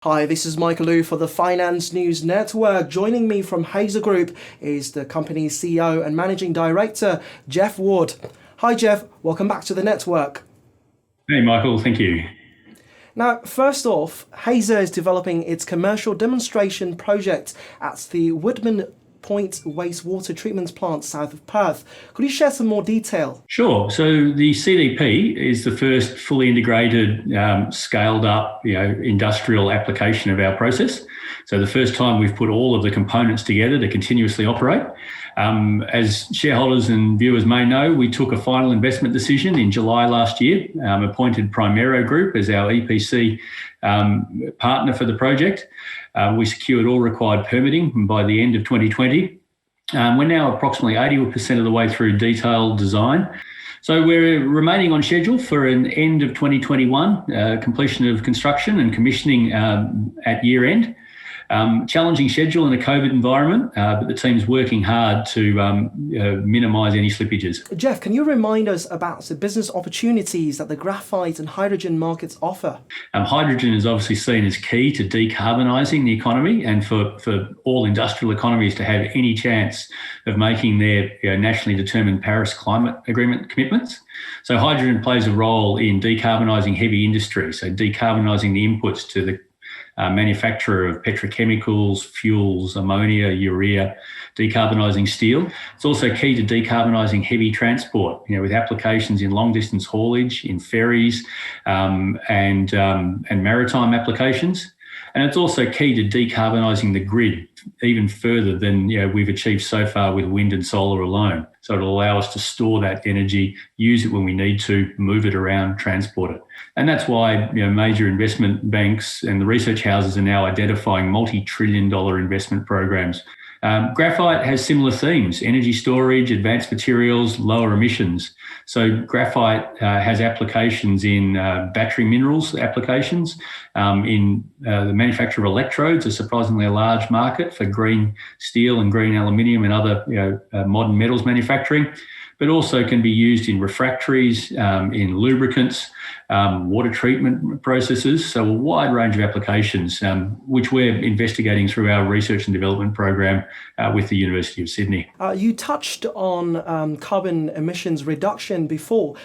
Hi, this is Michael Liu for the Finance News Network. Joining me from Hazer Group is the company's CEO and Managing Director, Geoff Ward. Hi, Geoff. Welcome back to the network. Hey, Michael. Thank you. Now, first off, Hazer is developing its commercial demonstration project at the Woodman Point Wastewater Treatment Plant south of Perth. Could you share some more detail? Sure. So the CDP is the first fully integrated, scaled up, industrial application of our process. So the first time we've put all of the components together to continuously operate. As shareholders and viewers may know, we took a final investment decision in July last year, appointed Primero Group as our EPC partner for the project. We secured all required permitting by the end of 2020. We're now approximately 80% of the way through detailed design. So we're remaining on schedule for an end of 2021, completion of construction and commissioning at year end. Challenging schedule in a COVID environment, but the team's working hard to minimise any slippages. Geoff, can you remind us about the business opportunities that the graphite and hydrogen markets offer? Hydrogen is obviously seen as key to decarbonising the economy and for all industrial economies to have any chance of making their nationally determined Paris Climate Agreement commitments. So hydrogen plays a role in decarbonising heavy industry, so decarbonising the inputs to the manufacturer of petrochemicals, fuels, ammonia, urea, decarbonising steel. It's also key to decarbonising heavy transport, with applications in long distance haulage, in ferries, and maritime applications. And it's also key to decarbonising the grid even further than we've achieved so far with wind and solar alone. So it'll allow us to store that energy, use it when we need to, move it around, transport it. And that's why major investment banks and the research houses are now identifying multi-trillion-dollar investment programs. Graphite has similar themes: energy storage, advanced materials, lower emissions. So graphite has applications in battery minerals applications, in the manufacture of electrodes, a surprisingly large market for green steel and green aluminium and other modern metals manufacturing, but also can be used in refractories, in lubricants, water treatment processes, so a wide range of applications, which we're investigating through our research and development program with the University of Sydney. You touched on carbon emissions reduction before.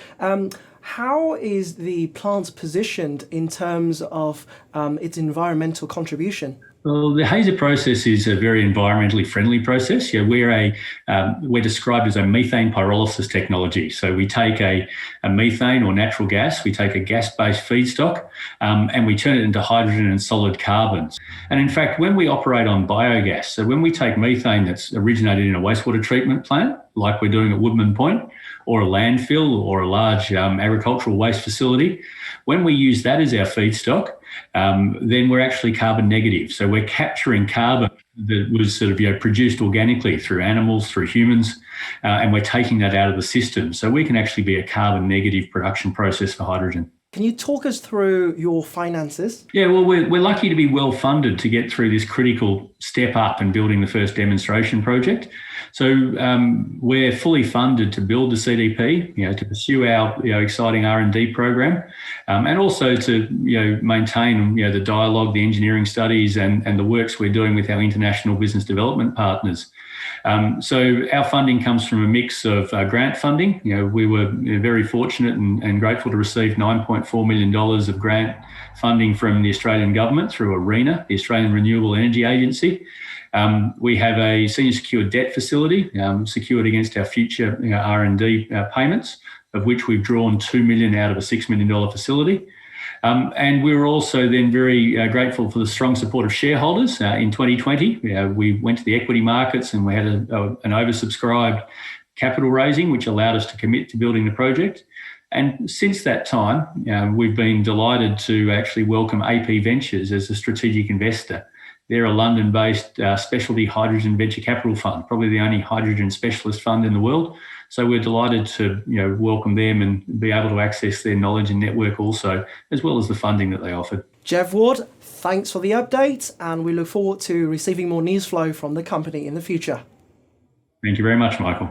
How is the plant positioned in terms of its environmental contribution? Well, the Hazer process is a very environmentally friendly process. We're described as a methane pyrolysis technology. So we take a methane or natural gas, we take a gas-based feedstock, and we turn it into hydrogen and solid carbons. And in fact, when we operate on biogas, so when we take methane that's originated in a wastewater treatment plant, like we're doing at Woodman Point, or a landfill or a large agricultural waste facility, when we use that as our feedstock, then we're actually carbon negative. So we're capturing carbon that was produced organically through animals, through humans, and we're taking that out of the system. So we can actually be a carbon negative production process for hydrogen. Can you talk us through your finances? Yeah, well, we're lucky to be well funded to get through this critical step up in building the first demonstration project. So we're fully funded to build the CDP, to pursue our exciting R&D program, and also to maintain the dialogue, the engineering studies, and the works we're doing with our international business development partners. So our funding comes from a mix of grant funding. We were very fortunate and grateful to receive $9.4 million of grant funding from the Australian government through ARENA, the Australian Renewable Energy Agency. We have a senior secured debt facility secured against our future R&D payments, of which we've drawn $2 million out of a $6 million facility. And we were also then very grateful for the strong support of shareholders. In 2020, we went to the equity markets and we had an oversubscribed capital raising, which allowed us to commit to building the project. And since that time, we've been delighted to actually welcome AP Ventures as a strategic investor. They're a London-based specialty hydrogen venture capital fund, probably the only hydrogen specialist fund in the world. So we're delighted to welcome them and be able to access their knowledge and network also, as well as the funding that they offered. Geoff Ward, thanks for the update, and we look forward to receiving more news flow from the company in the future. Thank you very much, Michael.